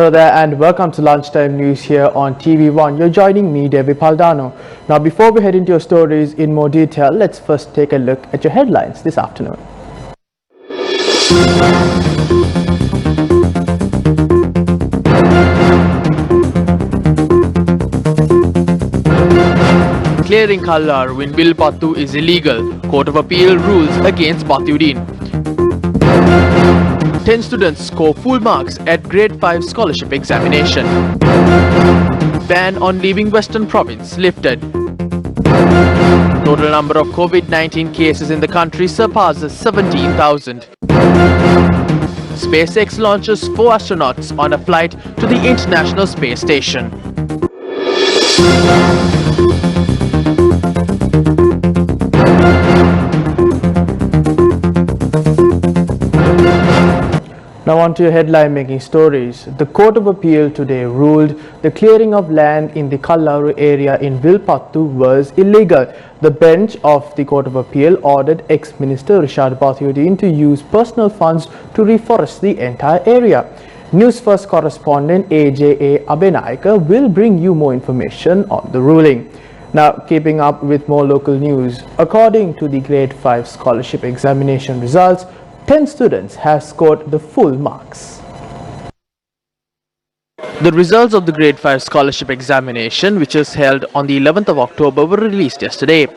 Hello there and welcome to Lunchtime News here on TV1. You're joining me, Devi Paldano. Now before we head into your stories in more detail, let's first take a look at your headlines this afternoon. Clearing Kallaru in Vilpattu is illegal. Court of Appeal rules against Bathyudin. 10 students score full marks at Grade 5 scholarship examination. Ban on leaving Western Province lifted. Total number of COVID-19 cases in the country surpasses 17,000. SpaceX launches 4 astronauts on a flight to the International Space Station. Now on to your headline making stories. The Court of Appeal today ruled the clearing of land in the Kallaru area in Vilpattu was illegal. The bench of the Court of Appeal ordered ex-Minister Rishad Bathyudin to use personal funds to reforest the entire area. Newsfirst correspondent AJA Abenayaka will bring you more information on the ruling. Now, keeping up with more local news, according to the Grade 5 scholarship examination results, 10 students have scored the full marks. The results of the Grade 5 scholarship examination, which was held on the 11th of October, were released yesterday.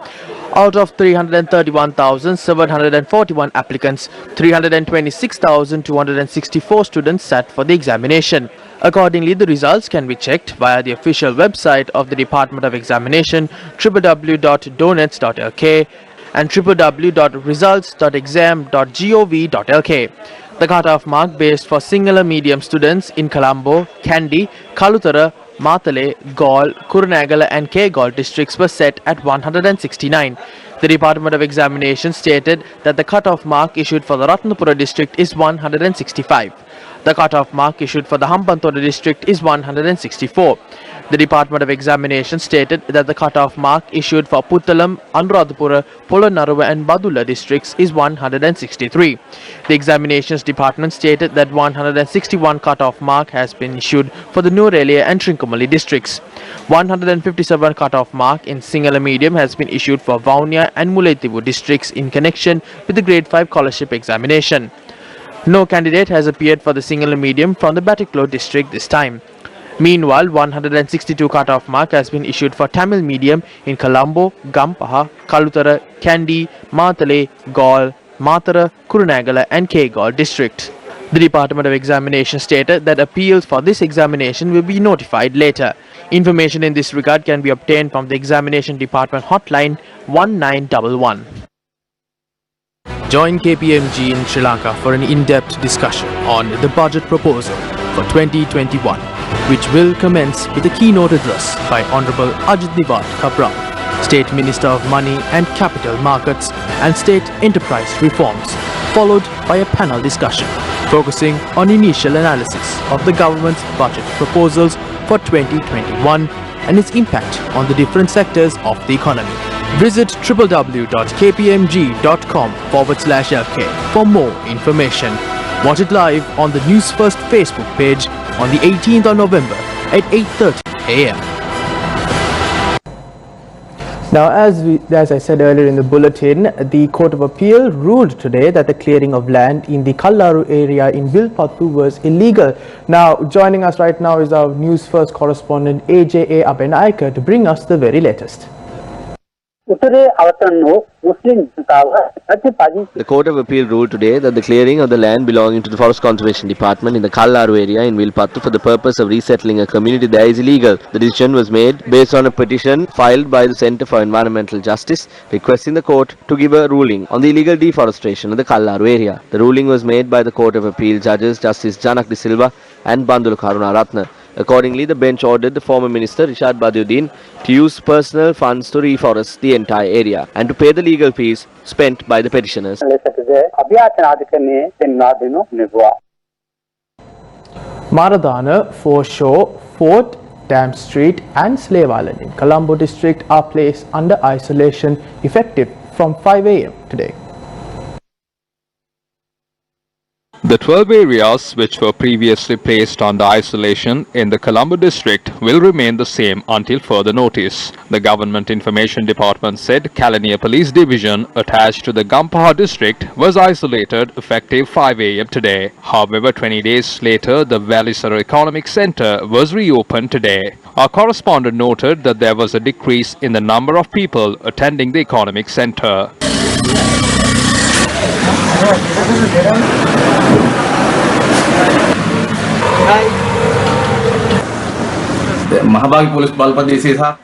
Out of 331,741 applicants, 326,264 students sat for the examination. Accordingly, the results can be checked via the official website of the Department of Examination, www.donets.lk and www.results.exam.gov.lk. The cut-off mark based for singular medium students in Colombo, Kandy, Kalutara, Matale, Gaul, Kurunegala and K-Gaul districts was set at 169. The Department of Examination stated that the cut-off mark issued for the Ratnapura district is 165. The cut-off mark issued for the Hampantota district is 164. The Department of Examination stated that the cut-off mark issued for Puttalam, Anuradhapura, Polonnaruwa and Badula districts is 163. The Examinations Department stated that 161 cut-off mark has been issued for the Nuwara and Trincomalee districts. 157 cut-off mark in singular medium has been issued for Vaunia and Mullaitivu districts in connection with the Grade 5 scholarship examination. No candidate has appeared for the singular medium from the Batiklo district this time. Meanwhile, 162 cut-off mark has been issued for Tamil medium in Colombo, Gampaha, Kalutara, Kandy, Matale, Gaul, Matara, Kurunegala and K-Gaul districts. The Department of Examination stated that appeals for this examination will be notified later. Information in this regard can be obtained from the Examination Department hotline 1911. Join KPMG in Sri Lanka for an in-depth discussion on the budget proposal for 2021, which will commence with a keynote address by Honorable Ajit Diwar Kabra, State Minister of Money and Capital Markets and State Enterprise Reforms, followed by a panel discussion focusing on initial analysis of the government's budget proposals for 2021 and its impact on the different sectors of the economy. Visit www.kpmg.com/lk for more information. Watch it live on the Newsfirst Facebook page on the 18th of November at 8:30 a.m. Now, as I said earlier in the bulletin, the Court of Appeal ruled today that the clearing of land in the Kallaru area in Vilpattu was illegal. Now, joining us right now is our Newsfirst correspondent AJA Abenayaka to bring us the very latest. The Court of Appeal ruled today that the clearing of the land belonging to the Forest Conservation Department in the Kallaru area in Vilpattu for the purpose of resettling a community there is illegal. The decision was made based on a petition filed by the Centre for Environmental Justice requesting the court to give a ruling on the illegal deforestation of the Kallaru area. The ruling was made by the Court of Appeal judges Justice Janak De Silva and Bandulu Karunaratne. Accordingly, the bench ordered the former minister Rishad Bathyudin to use personal funds to reforest the entire area and to pay the legal fees spent by the petitioners. Maradana, Foreshore, Fort, Dam Street and Slave Island in Colombo district are placed under isolation effective from 5 a.m. today. The 12 areas which were previously placed under isolation in the Colombo district will remain the same until further notice. The Government Information Department said Kalania Police Division attached to the Gampaha district was isolated effective 5 a.m. today. However, 20 days later, the Valisara Economic Center was reopened today. Our correspondent noted that there was a decrease in the number of people attending the economic center.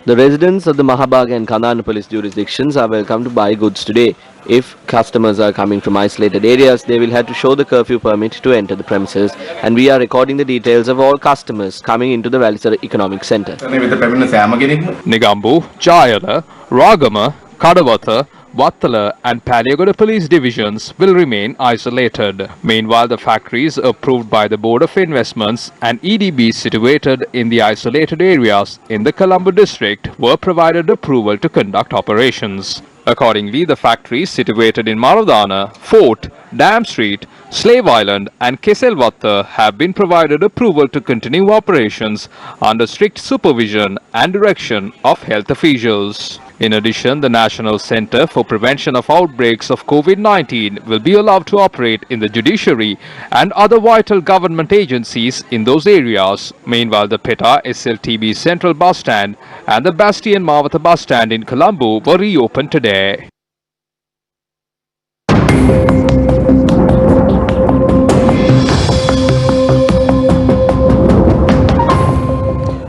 The residents of the Mahabag and Kandana police jurisdictions are welcome to buy goods today. If customers are coming from isolated areas, they will have to show the curfew permit to enter the premises, and we are recording the details of all customers coming into the Valisara Economic Center. Nigambu, Jayala, Ragama, Kadawatha, Wattala and Paliagoda police divisions will remain isolated. Meanwhile, the factories approved by the Board of Investments and EDBs situated in the isolated areas in the Colombo district were provided approval to conduct operations. Accordingly, the factories situated in Maradana, Fort, Dam Street, Slave Island and Keselwatta have been provided approval to continue operations under strict supervision and direction of health officials. In addition, the National Center for Prevention of Outbreaks of COVID-19 will be allowed to operate in the judiciary and other vital government agencies in those areas. Meanwhile, the PETA SLTB Central Bus Stand and the Bastion Mawata Bus Stand in Colombo were reopened today.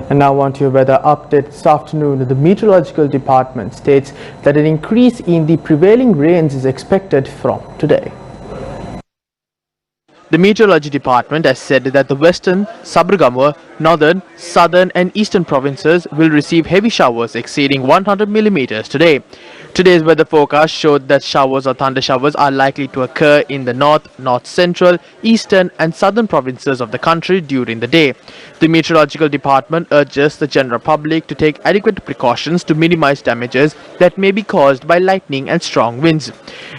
And now on to your weather update this afternoon. The Meteorological Department states that an increase in the prevailing rains is expected from today. The Meteorology Department has said that the western, Sabaragamuwa, northern, southern and eastern provinces will receive heavy showers exceeding 100 millimeters today. Today's weather forecast showed that showers or thunder showers are likely to occur in the north, north central, eastern and southern provinces of the country during the day. The Meteorological Department urges the general public to take adequate precautions to minimize damages that may be caused by lightning and strong winds.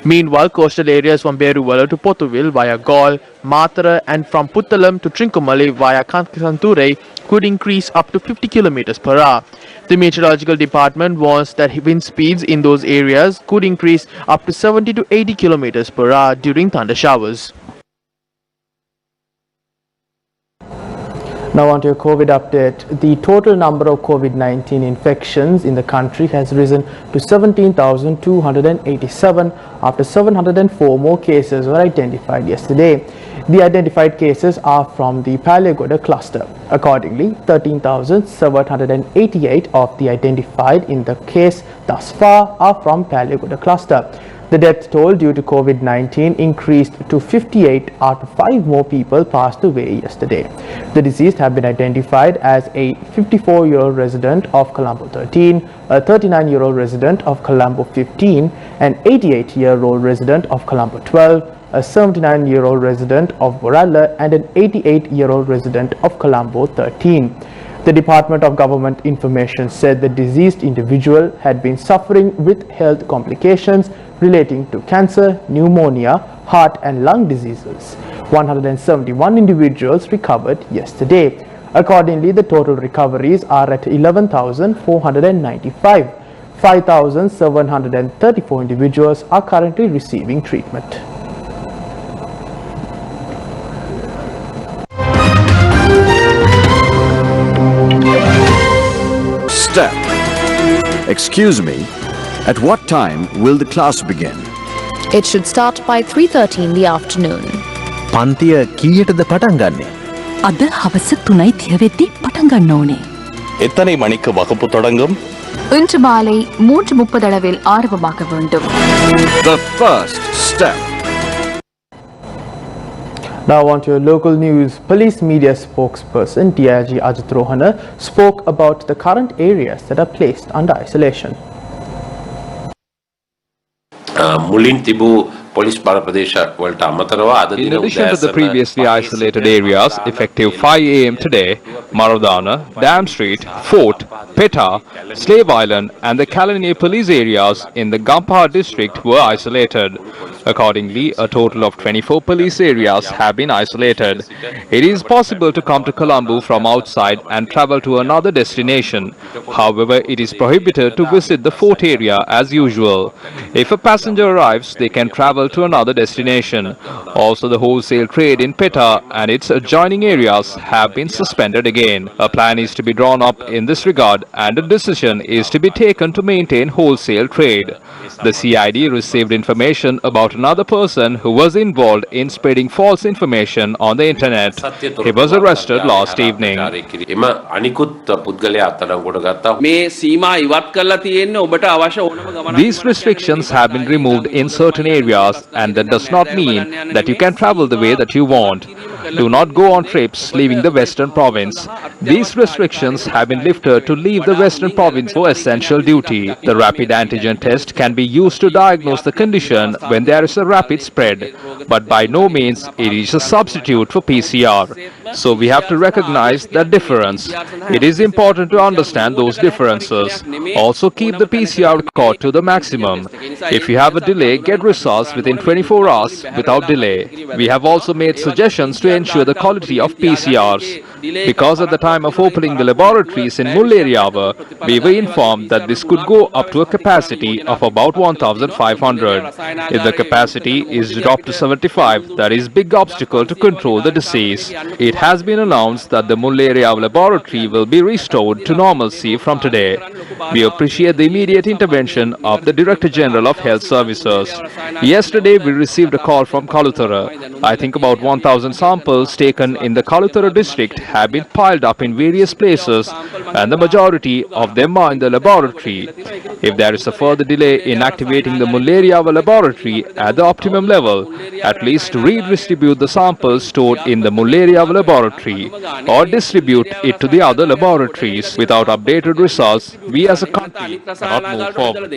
Meanwhile, coastal areas from Beruwala to Potuville via Gaul, Matara and from Puttalam to Trincomalee via Kansanture could increase up to 50 km per hour. The Meteorological Department warns that wind speeds in those areas could increase up to 70 to 80 km per hour during thunder showers. Now on to your COVID update. The total number of COVID-19 infections in the country has risen to 17,287 after 704 more cases were identified yesterday. The identified cases are from the Paliagoda cluster. Accordingly, 13,788 of the identified in the case thus far are from Paliagoda cluster. The death toll due to COVID-19 increased to 58 after 5 more people passed away yesterday. The deceased have been identified as a 54-year-old resident of Colombo 13, a 39-year-old resident of Colombo 15, an 88-year-old resident of Colombo 12, a 79-year-old resident of Boralla and an 88-year-old resident of Colombo 13. The Department of Government Information said the deceased individual had been suffering with health complications relating to cancer, pneumonia, heart and lung diseases. 171 individuals recovered yesterday. Accordingly, the total recoveries are at 11,495. 5,734 individuals are currently receiving treatment. Step. Excuse me, at what time will the class begin? It should start by 3:30 in the afternoon. පන්තිය කීයටද පටන් ගන්නේ? අද හවස 3:30 වෙද්දී පටන් ගන්න ඕනේ. எத்தனை மணிக்கு வகுப்பு தொடங்கும்? இன்று மாலை 3:30 அளவில் ஆரம்பமாக வேண்டும். The first step. Now on to your local news. Police media spokesperson DIG Ajit Rohana spoke about the current areas that are placed under isolation. මුලින් තිබූ පොලිස් බල ප්‍රදේශ වලට අමතරව අද In දින addition to the උදෑසන previously isolated areas, effective 5 a.m. today, Maradana, Dam Street, Fort, Peta, Slave Island and the Kalaniya police areas in the Gampaha district were isolated. Accordingly, a total of 24 police areas have been isolated. It is possible to come to Colombo from outside and travel to another destination. However, it is prohibited to visit the fort area as usual. If a passenger arrives, they can travel to another destination. Also, the wholesale trade in Peta and its adjoining areas have been suspended again. A plan is to be drawn up in this regard and a decision is to be taken to maintain wholesale trade. The CID received information about another person who was involved in spreading false information on the internet. He was arrested last evening. එම අනිකුත් පුද්ගලයා අත්අඩංගුවට ගත්තා. මේ සීමා ඉවත් කරලා තියෙන්නේ ඔබට අවශ්‍ය ඕනම ගමනක්. These restrictions have been removed in certain areas and that does not mean that you can travel the way that you want. Do not go on trips leaving the Western Province. These restrictions have been lifted to leave the Western Province for essential duty. The rapid antigen test can be used to diagnose the condition when there is a rapid spread, but by no means it is a substitute for PCR. So we have to recognize that difference. It is important to understand those differences. Also keep the PCR record to the maximum. If you have a delay, get results within 24 hours without delay. We have also made suggestions to ensure the quality of PCRs. Because at the time of opening the laboratories in Mulleriyawa, we were informed that this could go up to a capacity of about 1,500. If the capacity is dropped to 75, that is big obstacle to control the disease. It has been announced that the Mulleriyawa laboratory will be restored to normalcy from today. We appreciate the immediate intervention of the Director General of Health Services. Yesterday we received a call from Kalutara. I think about 1,000 samples taken in the Kalutara district have been piled up in various places and the majority of them are in the laboratory. If there is a further delay in activating the Mulleriyawa laboratory at the optimum level, at least redistribute the samples stored in the Mulleriyawa laboratory or distribute it to the other laboratories. Without updated results, we as a country cannot move forward.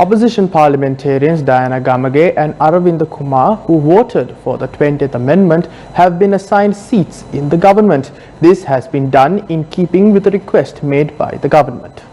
Opposition parliamentarians Diana Gamage and Aravinda Kumar, who voted for the 20th Amendment, have been assigned seats in the government. This has been done in keeping with the request made by the government.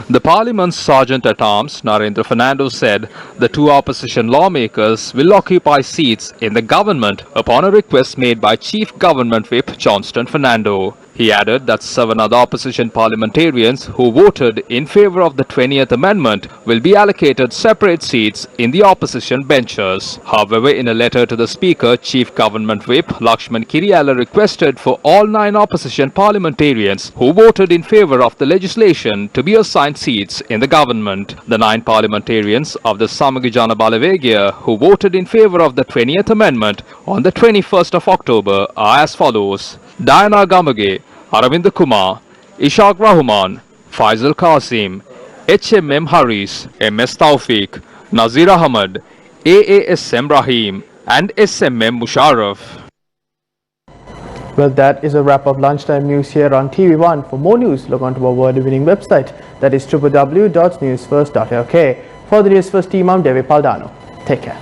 The Parliament's Sergeant-at-Arms, Narendra Fernando, said the two opposition lawmakers will occupy seats in the government upon a request made by Chief Government Whip Johnston Fernando. He added that 7 other opposition parliamentarians who voted in favor of the 20th Amendment will be allocated separate seats in the opposition benches. However, in a letter to the Speaker, Chief Government Whip Lakshman Kiriyala requested for all 9 opposition parliamentarians who voted in favor of the legislation to be assigned seats in the government. The 9 parliamentarians of the Samagijana Balavegia who voted in favor of the 20th Amendment on the 21st of October are as follows: Diana Gamage, Aravinda Kumar, Ishaq Rahman, Faisal Qasim, HMM Haris, MS Tawfiq, Nazir Ahmad, AASM Rahim and SMM Musharraf. Well, that is a wrap of lunchtime news here on TV1. For more news, log on to our award-winning website, that is www.newsfirst.lk. For the Newsfirst team, I'm Devi Paldano. Take care.